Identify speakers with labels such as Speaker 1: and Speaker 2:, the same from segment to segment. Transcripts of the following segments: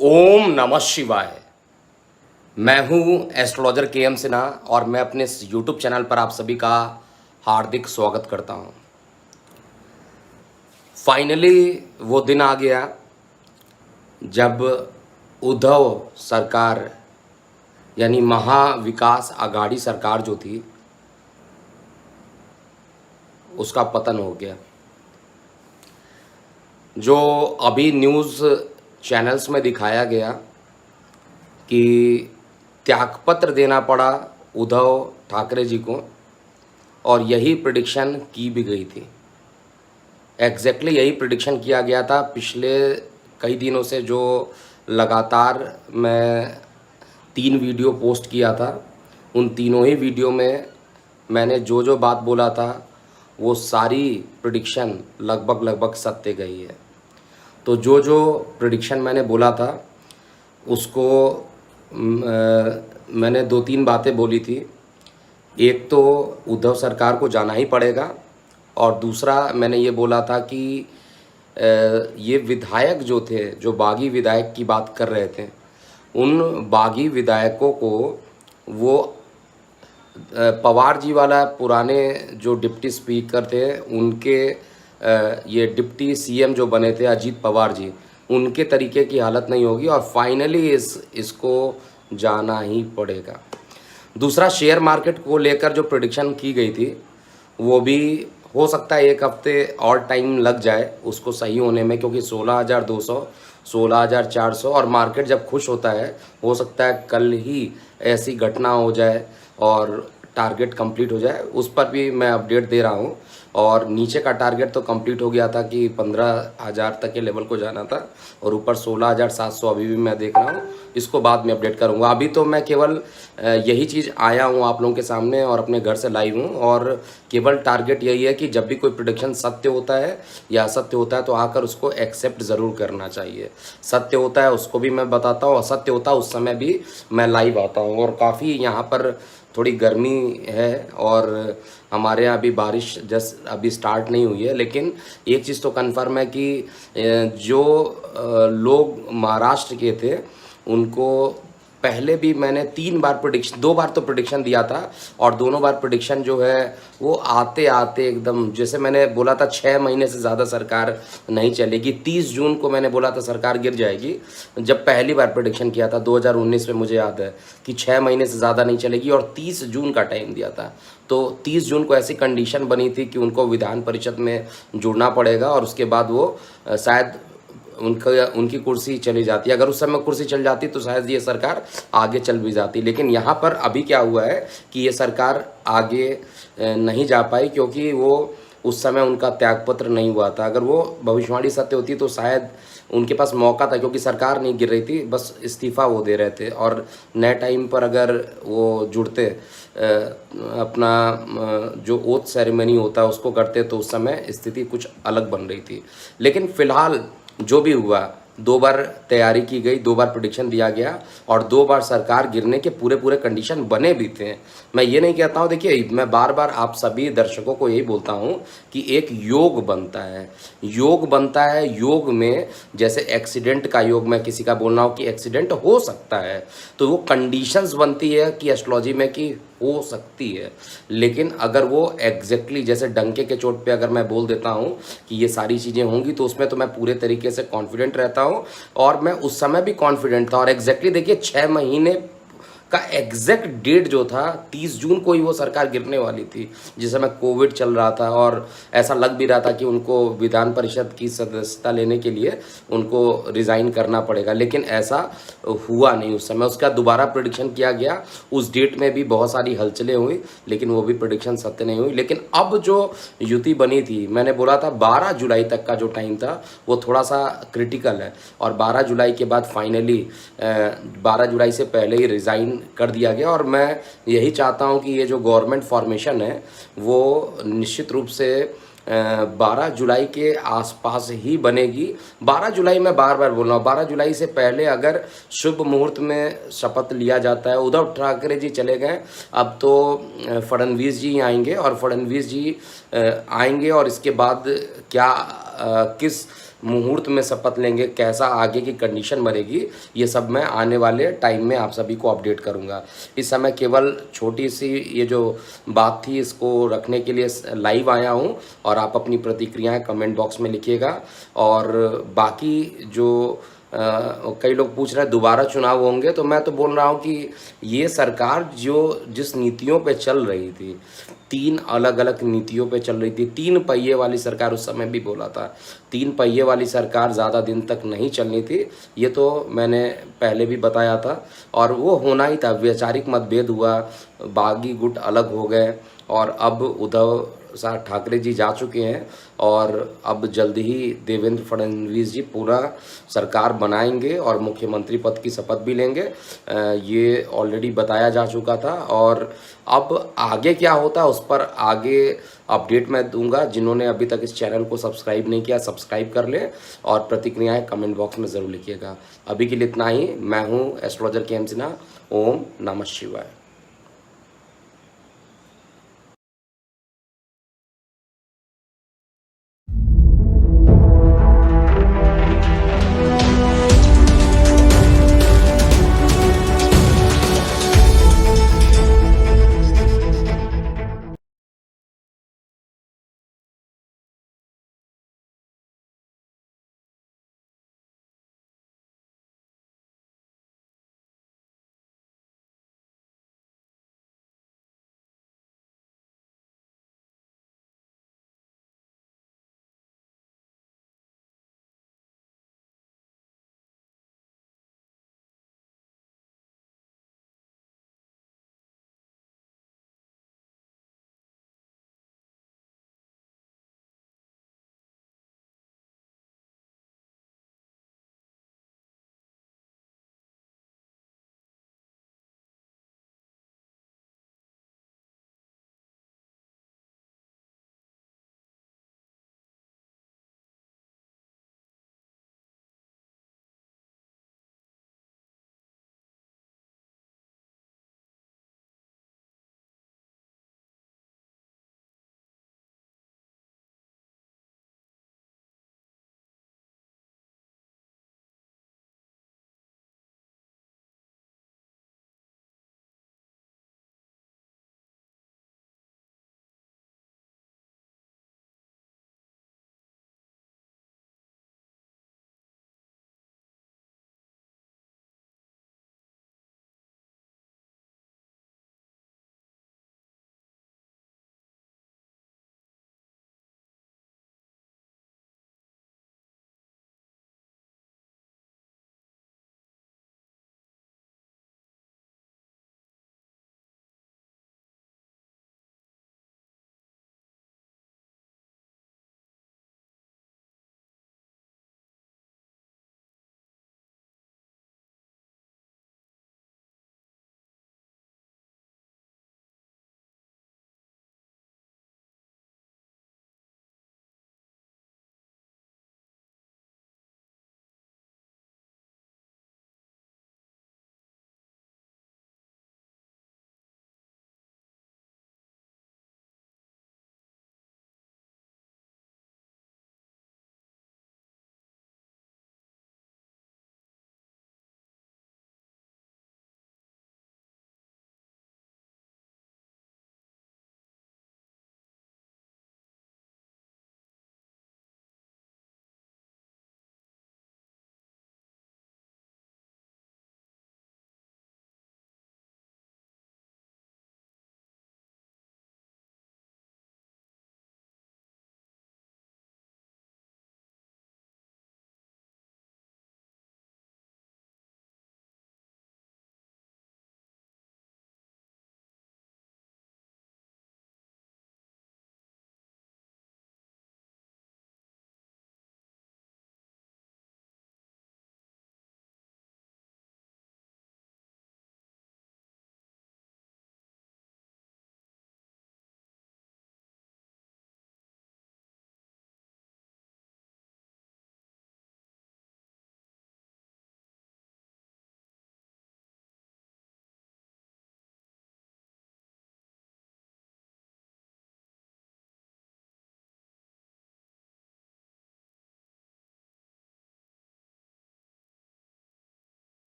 Speaker 1: ओम नमः शिवाय। मैं हूं एस्ट्रोलॉजर के एम सिन्हा और मैं अपने इस यूट्यूब चैनल पर आप सभी का हार्दिक स्वागत करता हूं। फाइनली वो दिन आ गया जब उद्धव सरकार यानी महाविकास आघाड़ी सरकार जो थी उसका पतन हो गया। जो अभी न्यूज़ चैनल्स में दिखाया गया कि त्यागपत्र देना पड़ा उद्धव ठाकरे जी को और यही प्रिडिक्शन की भी गई थी। एग्जैक्टली यही प्रिडिक्शन किया गया था। पिछले कई दिनों से जो लगातार मैं 3 वीडियो पोस्ट किया था, उन तीनों ही वीडियो में मैंने जो जो बात बोला था वो सारी प्रिडिक्शन लगभग सत्य गई है। तो जो जो प्रिडिक्शन मैंने बोला था उसको मैंने 2-3 बातें बोली थी। एक तो उद्धव सरकार को जाना ही पड़ेगा और दूसरा मैंने ये बोला था कि ये विधायक जो थे, जो बागी विधायक की बात कर रहे थे, उन बागी विधायकों को वो पवार जी वाला पुराने जो डिप्टी स्पीकर थे उनके ये डिप्टी सीएम जो बने थे अजीत पवार जी, उनके तरीके की हालत नहीं होगी और फाइनली इसको जाना ही पड़ेगा। दूसरा, शेयर मार्केट को लेकर जो प्रेडिक्शन की गई थी वो भी हो सकता है 1 हफ्ते और टाइम लग जाए उसको सही होने में, क्योंकि 16,200 16,400 और मार्केट जब खुश होता है हो सकता है कल ही ऐसी घटना हो जाए और टारगेट कंप्लीट हो जाए। उस पर भी मैं अपडेट दे रहा हूँ। और नीचे का टारगेट तो कंप्लीट हो गया था कि 15,000 तक के लेवल को जाना था और ऊपर 16,700 अभी भी मैं देख रहा हूँ। इसको बाद में अपडेट करूँगा। अभी तो मैं केवल यही चीज़ आया हूँ आप लोगों के सामने और अपने घर से लाइव हूँ और केवल टारगेट यही है कि जब भी कोई प्रेडिक्शन सत्य होता है या असत्य होता है तो आकर उसको एक्सेप्ट ज़रूर करना चाहिए। सत्य होता है उसको भी मैं बताता हूँ, असत्य होता है उस समय भी मैं लाइव आता हूँ। और काफ़ी यहाँ पर थोड़ी गर्मी है और हमारे यहाँ अभी बारिश जस्ट अभी स्टार्ट नहीं हुई है, लेकिन एक चीज़ तो कन्फर्म है कि जो लोग महाराष्ट्र के थे उनको पहले भी मैंने 2 बार तो प्रेडिक्शन दिया था और दोनों बार प्रेडिक्शन जो है वो आते आते एकदम, जैसे मैंने बोला था 6 महीने से ज़्यादा सरकार नहीं चलेगी। 30 जून को मैंने बोला था सरकार गिर जाएगी, जब पहली बार प्रेडिक्शन किया था 2019 में, मुझे याद है कि 6 महीने से ज़्यादा नहीं चलेगी और 30 जून का टाइम दिया था। तो 30 जून को ऐसी कंडीशन बनी थी कि उनको विधान परिषद में जुड़ना पड़ेगा और उसके बाद वो शायद उनकी कुर्सी चली जाती। अगर उस समय कुर्सी चल जाती तो शायद ये सरकार आगे चल भी जाती। लेकिन यहाँ पर अभी क्या हुआ है कि ये सरकार आगे नहीं जा पाई क्योंकि वो उस समय उनका त्यागपत्र नहीं हुआ था। अगर वो भविष्यवाणी सत्य होती तो शायद उनके पास मौका था, क्योंकि सरकार नहीं गिर रही थी, बस इस्तीफ़ा वो दे रहे थे और नए टाइम पर अगर वो जुड़ते अपना जो ओथ सेरेमनी होता है उसको करते तो उस समय स्थिति कुछ अलग बन रही थी। लेकिन फ़िलहाल जो भी हुआ, 2 बार तैयारी की गई, 2 बार प्रेडिक्शन दिया गया और 2 बार सरकार गिरने के पूरे कंडीशन बने भी थे। मैं ये नहीं कहता हूँ, देखिए मैं बार बार आप सभी दर्शकों को यही बोलता हूँ कि एक योग बनता है, योग बनता है। योग में जैसे एक्सीडेंट का योग, मैं किसी का बोल रहा हूँ कि एक्सीडेंट हो सकता है, तो वो कंडीशंस बनती है कि एस्ट्रोलॉजी में कि हो सकती है। लेकिन अगर वो एग्जैक्टली जैसे डंके के चोट पे अगर मैं बोल देता हूँ कि ये सारी चीज़ें होंगी तो उसमें तो मैं पूरे तरीके से कॉन्फिडेंट रहता हूँ और मैं उस समय भी कॉन्फिडेंट था। और एग्जैक्टली देखिए 6 महीने का एग्जैक्ट डेट जो था 30 जून को ही वो सरकार गिरने वाली थी, जिस समय कोविड चल रहा था और ऐसा लग भी रहा था कि उनको विधान परिषद की सदस्यता लेने के लिए उनको रिज़ाइन करना पड़ेगा। लेकिन ऐसा हुआ नहीं उस समय। उसका दोबारा प्रेडिक्शन किया गया, उस डेट में भी बहुत सारी हलचलें हुई लेकिन वो भी प्रेडिक्शन सत्य नहीं हुई। लेकिन अब जो युति बनी थी, मैंने बोला था 12 जुलाई तक का जो टाइम था वो थोड़ा सा क्रिटिकल है और 12 जुलाई के बाद फाइनली 12 जुलाई से पहले ही रिज़ाइन कर दिया गया। और मैं यही चाहता हूं कि ये जो गवर्नमेंट फॉर्मेशन है वो निश्चित रूप से 12 जुलाई के आसपास ही बनेगी। 12 जुलाई मैं बार बार बोल रहा हूँ, 12 जुलाई से पहले अगर शुभ मुहूर्त में शपथ लिया जाता है, उद्धव ठाकरे जी चले गए, अब तो फडणवीस जी आएंगे और फडणवीस जी आएंगे और इसके बाद क्या किस मुहूर्त में शपथ लेंगे, कैसा आगे की कंडीशन बनेगी, ये सब मैं आने वाले टाइम में आप सभी को अपडेट करूँगा। इस समय केवल छोटी सी ये जो बात थी इसको रखने के लिए लाइव आया हूँ, और आप अपनी प्रतिक्रियाएं कमेंट बॉक्स में लिखिएगा। और बाकी जो कई लोग पूछ रहे हैं दोबारा चुनाव होंगे, तो मैं तो बोल रहा हूँ कि ये सरकार जो जिस नीतियों पे चल रही थी, 3 अलग-अलग नीतियों पे चल रही थी, 3 पहिए वाली सरकार, उस समय भी बोला था, 3 पहिए वाली सरकार ज़्यादा दिन तक नहीं चलनी थी, ये तो मैंने पहले भी बताया था, और वो होना ही था। वैचारिक मतभेद हुआ, बागी गुट अलग हो गए, और अब उद्धव ठाकरे जी जा चुके हैं, और अब जल्द ही देवेंद्र फडणवीस जी पूरा सरकार बनाएंगे और मुख्यमंत्री पद की शपथ भी लेंगे। ये ऑलरेडी बताया जा चुका था, और अब आगे क्या होता है उस पर आगे अपडेट मैं दूंगा। जिन्होंने अभी तक इस चैनल को सब्सक्राइब नहीं किया, सब्सक्राइब कर लें, और प्रतिक्रियाएं कमेंट बॉक्स में ज़रूर लिखिएगा। अभी के लिए इतना ही। मैं हूं एस्ट्रोलॉजर के एम सिन्हा। ओम नमः शिवाय।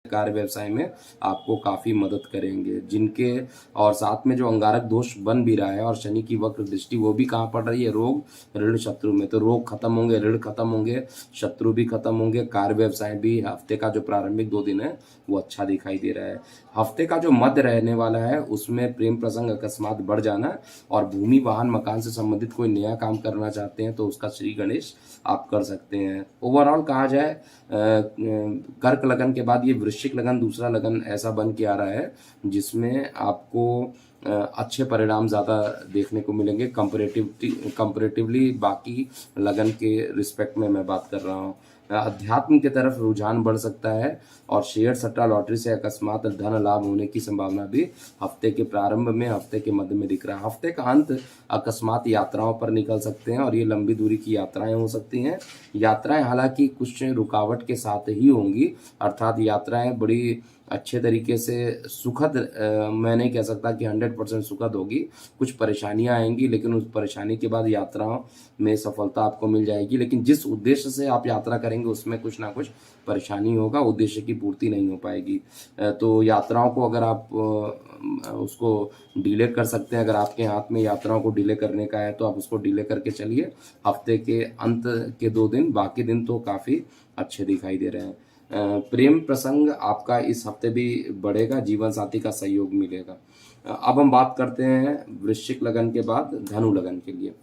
Speaker 1: कार्य व्यवसाय में आपको काफ़ी मदद करेंगे। जिनके और साथ में जो अंगारक दोष बन भी रहा है और शनि की वक्र दृष्टि वो भी कहाँ पड़ रही है, रोग ऋण शत्रु में। तो रोग खत्म होंगे, ऋण खत्म होंगे, शत्रु भी खत्म होंगे। कार्य व्यवसाय भी हफ्ते का जो प्रारंभिक 2 दिन है वो अच्छा दिखाई दे रहा है। हफ्ते का जो मध्य रहने वाला है उसमें प्रेम प्रसंग अकस्मात बढ़ जाना, और भूमि वाहन मकान से संबंधित कोई नया काम करना चाहते हैं तो उसका श्री गणेश आप कर सकते हैं। ओवरऑल कहा जाए कर्क लगन के बाद ये वृश्चिक लगन दूसरा लगन ऐसा बन के आ रहा है जिसमें आपको अच्छे परिणाम ज़्यादा देखने को मिलेंगे कंपैरेटिवली बाकी लगन के रिस्पेक्ट में मैं बात कर रहा हूँ। अध्यात्म की तरफ रुझान बढ़ सकता है, और शेयर सट्टा लॉटरी से अकस्मात धन लाभ होने की संभावना भी हफ्ते के प्रारंभ में, हफ्ते के मध्य में दिख रहा है। हफ्ते का अंत अकस्मात यात्राओं पर निकल सकते हैं, और ये लंबी दूरी की यात्राएं हो सकती हैं। यात्राएं हालांकि कुछ रुकावट के साथ ही होंगी, अर्थात यात्राएं बड़ी अच्छे तरीके से सुखद, मैं नहीं कह सकता कि 100% सुखद होगी। कुछ परेशानियां आएंगी, लेकिन उस परेशानी के बाद यात्राओं में सफलता आपको मिल जाएगी। लेकिन जिस उद्देश्य से आप यात्रा करेंगे उसमें कुछ ना कुछ परेशानी होगा, उद्देश्य की पूर्ति नहीं हो पाएगी। तो यात्राओं को अगर आप उसको डिले कर सकते हैं, अगर आपके हाथ में यात्राओं को डिले करने का है तो आप उसको डिले करके चलिए। हफ्ते के अंत के 2 दिन, बाकी दिन तो काफ़ी अच्छे दिखाई दे रहे हैं। प्रेम प्रसंग आपका इस हफ्ते भी बढ़ेगा, जीवन साथी का सहयोग मिलेगा। अब हम बात करते हैं वृश्चिक लगन के बाद धनु लगन के लिए।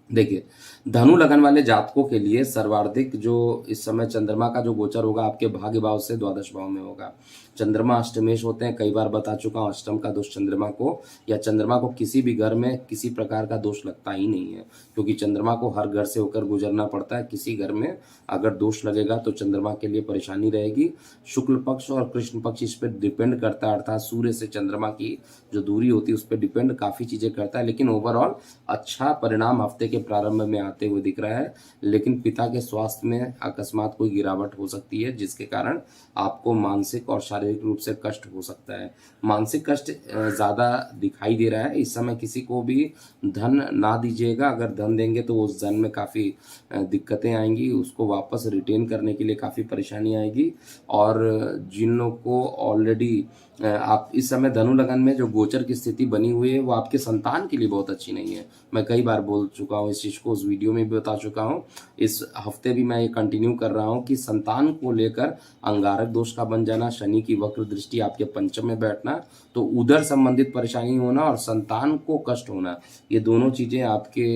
Speaker 1: देखिए, धनु लगन वाले जातकों के लिए सर्वाधिक जो इस समय चंद्रमा का जो गोचर होगा आपके भाग्य भाव से द्वादश भाव में होगा। चंद्रमा अष्टमेश होते हैं, कई बार बता चुका हूँ। अष्टम का दोष चंद्रमा को, या चंद्रमा को किसी भी घर में किसी प्रकार का दोष लगता ही नहीं है, क्योंकि चंद्रमा को हर घर से होकर गुजरना पड़ता है। किसी घर में अगर दोष लगेगा तो चंद्रमा के लिए परेशानी रहेगी। शुक्ल पक्ष और कृष्ण पक्ष इस पर डिपेंड करता है, अर्थात सूर्य से चंद्रमा की जो दूरी होती है उस पर डिपेंड काफ़ी चीज़ें करता है। लेकिन ओवरऑल अच्छा परिणाम हफ्ते के प्रारंभ में आते हुए दिख रहा है। लेकिन पिता के स्वास्थ्य में अकस्मात कोई गिरावट हो सकती है, जिसके कारण आपको मानसिक और शारीरिक रूप से कष्ट हो सकता है। मानसिक कष्ट ज़्यादा दिखाई दे रहा है। इस समय किसी को भी धन ना दीजिएगा, अगर धन देंगे तो उस धन में काफ़ी दिक्कतें आएंगी, उसको वापस रिटेन करने के लिए काफ़ी परेशानी आएगी। और जिन लोग को ऑलरेडी आप इस समय धनु लगन में जो गोचर की स्थिति बनी हुई है वो आपके संतान के लिए बहुत अच्छी नहीं है। मैं कई बार बोल चुका हूँ इस चीज़ को, उस वीडियो में भी बता चुका हूँ। इस हफ्ते भी मैं ये कंटिन्यू कर रहा हूँ कि संतान को लेकर अंगारक दोष का बन जाना, शनि की वक्र दृष्टि आपके पंचम में बैठना, तो उधर संबंधित परेशानी होना और संतान को कष्ट होना, ये दोनों चीज़ें आपके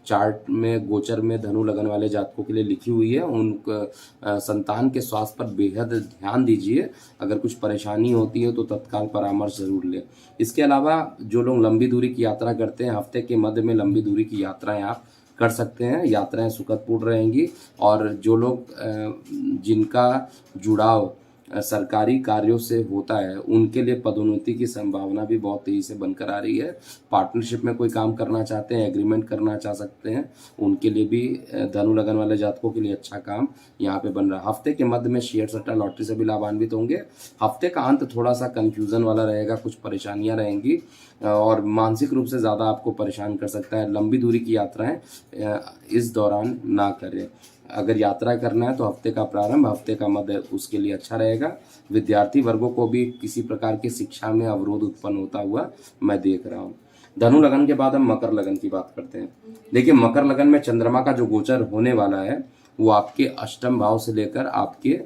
Speaker 1: चार्ट में गोचर में धनु लगन वाले जातकों के लिए लिखी हुई है। उन संतान के स्वास्थ्य पर बेहद ध्यान दीजिए। अगर कुछ परेशानी होती है तो तत्काल परामर्श जरूर लें। इसके अलावा जो लोग लंबी दूरी की यात्रा करते हैं, हफ्ते के मध्य में लंबी दूरी की यात्राएं आप कर सकते हैं। यात्राएं सुखदपूर्ण रहेंगी। और जो लोग जिनका जुड़ाव सरकारी कार्यों से होता है उनके लिए पदोन्नति की संभावना भी बहुत तेजी से बनकर आ रही है। पार्टनरशिप में कोई काम करना चाहते हैं, एग्रीमेंट करना चाह सकते हैं, उनके लिए भी धनु लगन वाले जातकों के लिए अच्छा काम यहाँ पे बन रहा है। हफ्ते के मध्य में शेयर सट्टा लॉटरी से भी लाभान्वित होंगे। हफ्ते का अंत थोड़ा सा कंफ्यूजन वाला रहेगा, कुछ परेशानियां रहेंगी और मानसिक रूप से ज़्यादा आपको परेशान कर सकता है। लंबी दूरी की यात्राएं इस दौरान ना करें। अगर यात्रा करना है तो हफ्ते का प्रारंभ, हफ्ते का मध्य उसके लिए अच्छा रहेगा। विद्यार्थी वर्गों को भी किसी प्रकार की शिक्षा में अवरोध उत्पन्न होता हुआ मैं देख रहा हूँ। धनु लगन के बाद हम मकर लगन की बात करते हैं। देखिए, मकर लगन में चंद्रमा का जो गोचर होने वाला है वो आपके अष्टम भाव से लेकर आपके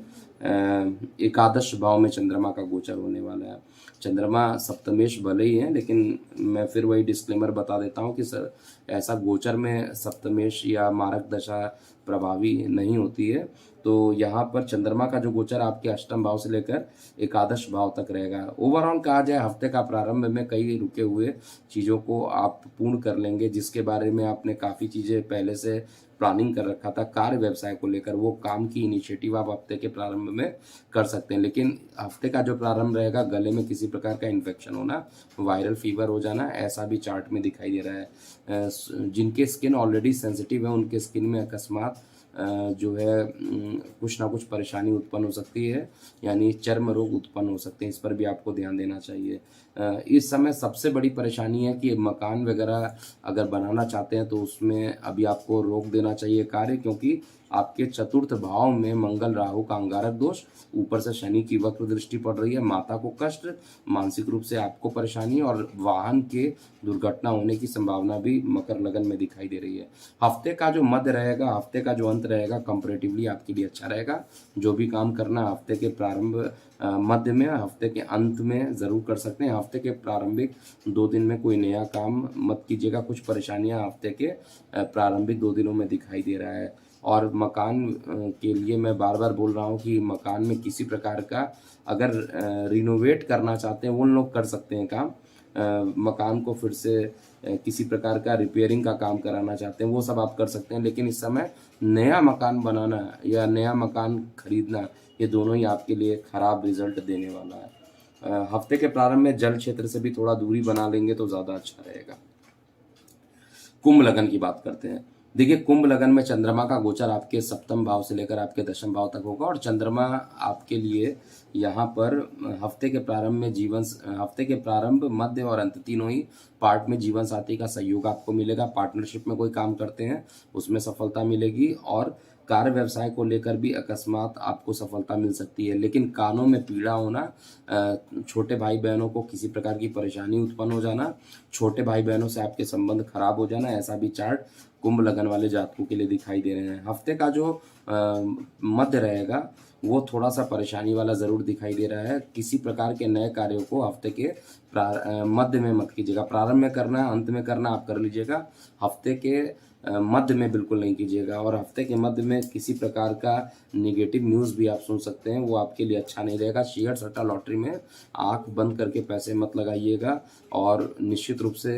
Speaker 1: एकादश भाव में चंद्रमा का गोचर होने वाला है। चंद्रमा सप्तमेश भले ही है, लेकिन मैं फिर वही डिस्क्लेमर बता देता हूँ कि सर ऐसा गोचर में सप्तमेश या मारक दशा प्रभावी नहीं होती है। तो यहाँ पर चंद्रमा का जो गोचर आपके अष्टम भाव से लेकर एकादश भाव तक रहेगा। ओवरऑल कहा जाए हफ्ते का प्रारंभ में कई रुके हुए चीज़ों को आप पूर्ण कर लेंगे, जिसके बारे में आपने काफ़ी चीज़ें पहले से प्लानिंग कर रखा था कार्य व्यवसाय को लेकर, वो काम की इनिशिएटिव आप हफ्ते के प्रारंभ में कर सकते हैं। लेकिन हफ्ते का जो प्रारंभ रहेगा, गले में किसी प्रकार का इन्फेक्शन होना, वायरल फीवर हो जाना, ऐसा भी चार्ट में दिखाई दे रहा है। जिनके स्किन ऑलरेडी सेंसिटिव है उनके स्किन में अकस्मात जो है कुछ ना कुछ परेशानी उत्पन्न हो सकती है, यानी चर्म रोग उत्पन्न हो सकते हैं। इस पर भी आपको ध्यान देना चाहिए। इस समय सबसे बड़ी परेशानी है कि मकान वगैरह अगर बनाना चाहते हैं तो उसमें अभी आपको रोक देना चाहिए कार्य, क्योंकि आपके चतुर्थ भाव में मंगल राहु का अंगारक दोष, ऊपर से शनि की वक्र दृष्टि पड़ रही है। माता को कष्ट, मानसिक रूप से आपको परेशानी और वाहन के दुर्घटना होने की संभावना भी मकर लगन में दिखाई दे रही है। हफ्ते का जो मध्य रहेगा, हफ्ते का जो अंत रहेगा, कंपैरेटिवली आपके लिए अच्छा रहेगा। जो भी काम करना हफ्ते के प्रारंभ मध्य में, हफ्ते के अंत में ज़रूर कर सकते हैं। हफ्ते के प्रारंभिक 2 दिन में कोई नया काम मत कीजिएगा। कुछ परेशानियां हफ्ते के प्रारंभिक 2 दिनों में दिखाई दे रहा है। और मकान के लिए मैं बार बार बोल रहा हूँ कि मकान में किसी प्रकार का अगर रिनोवेट करना चाहते हैं, वो लोग कर सकते हैं काम। मकान को फिर से किसी प्रकार का रिपेयरिंग का काम कराना चाहते हैं, वो सब आप कर सकते हैं। लेकिन इस समय नया मकान बनाना या नया मकान खरीदना, ये दोनों ही आपके लिए खराब रिजल्ट देने वाला है। हफ्ते के प्रारंभ में जल क्षेत्र से भी थोड़ा दूरी बना लेंगे तो ज़्यादा अच्छा रहेगा। कुंभ लगन की बात करते हैं। देखिए, कुंभ लगन में चंद्रमा का गोचर आपके सप्तम भाव से लेकर आपके दशम भाव तक होगा और चंद्रमा आपके लिए यहाँ पर हफ्ते के प्रारंभ में हफ्ते के प्रारंभ, मध्य और अंत तीनों ही पार्ट में जीवन साथी का सहयोग आपको मिलेगा। पार्टनरशिप में कोई काम करते हैं उसमें सफलता मिलेगी और कार्य व्यवसाय को लेकर भी अकस्मात आपको सफलता मिल सकती है। लेकिन कानों में पीड़ा होना, छोटे भाई बहनों को किसी प्रकार की परेशानी उत्पन्न हो जाना, छोटे भाई बहनों से आपके संबंध खराब हो जाना, ऐसा भी चार्ट कुंभ लगन वाले जातकों के लिए दिखाई दे रहे हैं। हफ्ते का जो मध्य रहेगा वो थोड़ा सा परेशानी वाला ज़रूर दिखाई दे रहा है। किसी प्रकार के नए कार्यों को हफ्ते के मध्य में मत कीजिएगा। प्रारंभ में करना है, अंत में करना आप कर लीजिएगा। हफ्ते के मध्य में बिल्कुल नहीं कीजिएगा। और हफ्ते के मध्य में किसी प्रकार का निगेटिव न्यूज़ भी आप सुन सकते हैं, वो आपके लिए अच्छा नहीं रहेगा। शेयर सट्टा लॉटरी में आंख बंद करके पैसे मत लगाइएगा और निश्चित रूप से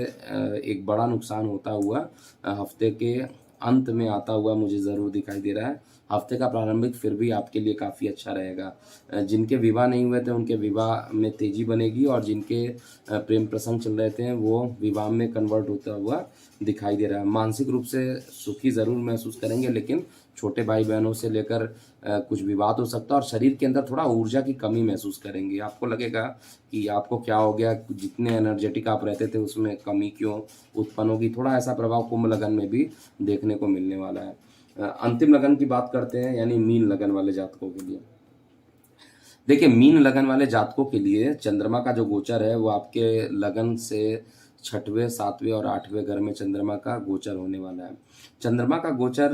Speaker 1: एक बड़ा नुकसान होता हुआ हफ्ते के अंत में आता हुआ मुझे ज़रूर दिखाई दे रहा है। हफ्ते का प्रारंभिक फिर भी आपके लिए काफ़ी अच्छा रहेगा। जिनके विवाह नहीं हुए थे उनके विवाह में तेज़ी बनेगी और जिनके प्रेम प्रसंग चल रहे थे वो विवाह में कन्वर्ट होता हुआ दिखाई दे रहा है। मानसिक रूप से सुखी ज़रूर महसूस करेंगे, लेकिन छोटे भाई बहनों से लेकर कुछ विवाद हो सकता है और शरीर के अंदर थोड़ा ऊर्जा की कमी महसूस करेंगे। आपको लगेगा कि आपको क्या हो गया, जितने एनर्जेटिक आप रहते थे उसमें कमी क्यों उत्पन्न होगी। थोड़ा ऐसा प्रभाव कुंभ लगन में भी देखने को मिलने वाला है। अंतिम लगन की बात करते हैं, यानी मीन लगन वाले जातकों के लिए। देखिए, मीन लगन वाले जातकों के लिए चंद्रमा का जो गोचर है वो आपके लगन से 6वें, 7वें और 8वें घर में चंद्रमा का गोचर होने वाला है। चंद्रमा का गोचर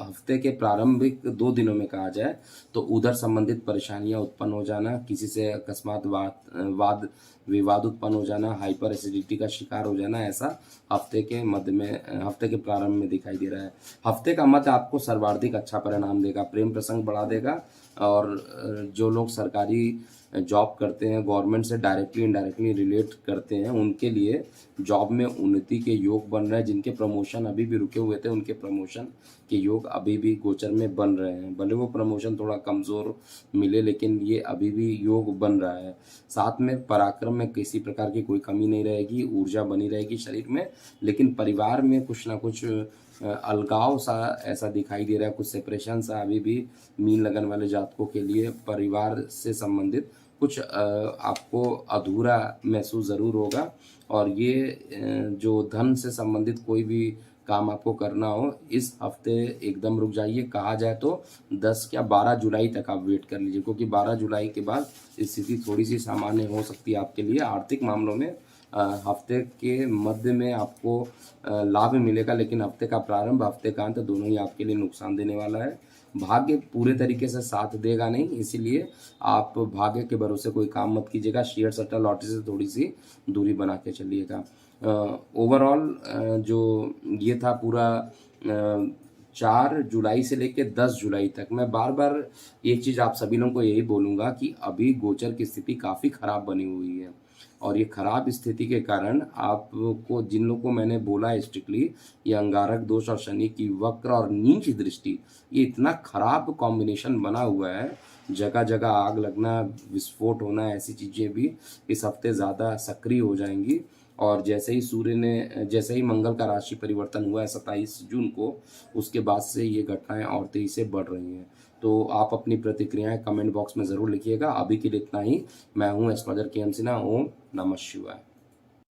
Speaker 1: हफ्ते के प्रारंभिक 2 दिनों में कहा जाए तो उधर संबंधित परेशानियां उत्पन्न हो जाना, किसी से अकस्मात वाद विवाद उत्पन्न हो जाना, हाइपर एसिडिटी का शिकार हो जाना, ऐसा हफ्ते के मध्य में, हफ्ते के प्रारंभ में दिखाई दे रहा है। हफ्ते का मध्य आपको सर्वाधिक अच्छा परिणाम देगा, प्रेम प्रसंग बढ़ा देगा। और जो लोग सरकारी जॉब करते हैं, गवर्नमेंट से डायरेक्टली इनडायरेक्टली रिलेट करते हैं, उनके लिए जॉब में उन्नति के योग बन रहे हैं। जिनके प्रमोशन अभी भी रुके हुए थे उनके प्रमोशन के योग अभी भी गोचर में बन रहे हैं। भले वो प्रमोशन थोड़ा कमज़ोर मिले, लेकिन ये अभी भी योग बन रहा है। साथ में पराक्रम में किसी प्रकार की कोई कमी नहीं रहेगी, ऊर्जा बनी रहेगी शरीर में। लेकिन परिवार में कुछ ना कुछ अलगाव सा ऐसा दिखाई दे रहा है, कुछ सेपरेशन सा अभी भी मीन लगन वाले जातकों के लिए परिवार से संबंधित कुछ आपको अधूरा महसूस ज़रूर होगा। और ये जो धन से संबंधित कोई भी काम आपको करना हो, इस हफ्ते एकदम रुक जाइए। कहा जाए तो 10 या 12 जुलाई तक आप वेट कर लीजिए, क्योंकि 12 जुलाई के बाद स्थिति थोड़ी सी सामान्य हो सकती है आपके लिए। आर्थिक मामलों में हफ्ते के मध्य में आपको लाभ मिलेगा, लेकिन हफ्ते का प्रारंभ, हफ्ते का अंत दोनों ही आपके लिए नुकसान देने वाला है। भाग्य पूरे तरीके से साथ देगा नहीं, इसीलिए आप भाग्य के भरोसे कोई काम मत कीजिएगा। शेयर सट्टा लॉटरी से थोड़ी सी दूरी बना के चलिएगा। ओवरऑल जो ये था पूरा 4 जुलाई से लेकर 10 जुलाई तक, मैं बार बार एक चीज़ आप सभी लोगों को यही बोलूँगा कि अभी गोचर की स्थिति काफ़ी ख़राब बनी हुई है। और ये खराब स्थिति के कारण आपको, जिन लोगों को मैंने बोला स्ट्रिक्टली, ये अंगारक दोष और शनि की वक्र और नीच दृष्टि, ये इतना खराब कॉम्बिनेशन बना हुआ है। जगह जगह आग लगना, विस्फोट होना, ऐसी चीज़ें भी इस हफ्ते ज़्यादा सक्रिय हो जाएंगी। और जैसे ही मंगल का राशि परिवर्तन हुआ है 27 जून को, उसके बाद से ये घटनाएं और तेजी से बढ़ रही हैं। तो आप अपनी प्रतिक्रियाएं कमेंट बॉक्स में ज़रूर लिखिएगा। अभी के लिए इतना ही। मैं हूं एस्ट्रोलॉजर के एम सिन्हा। ओम नमः शिवाय।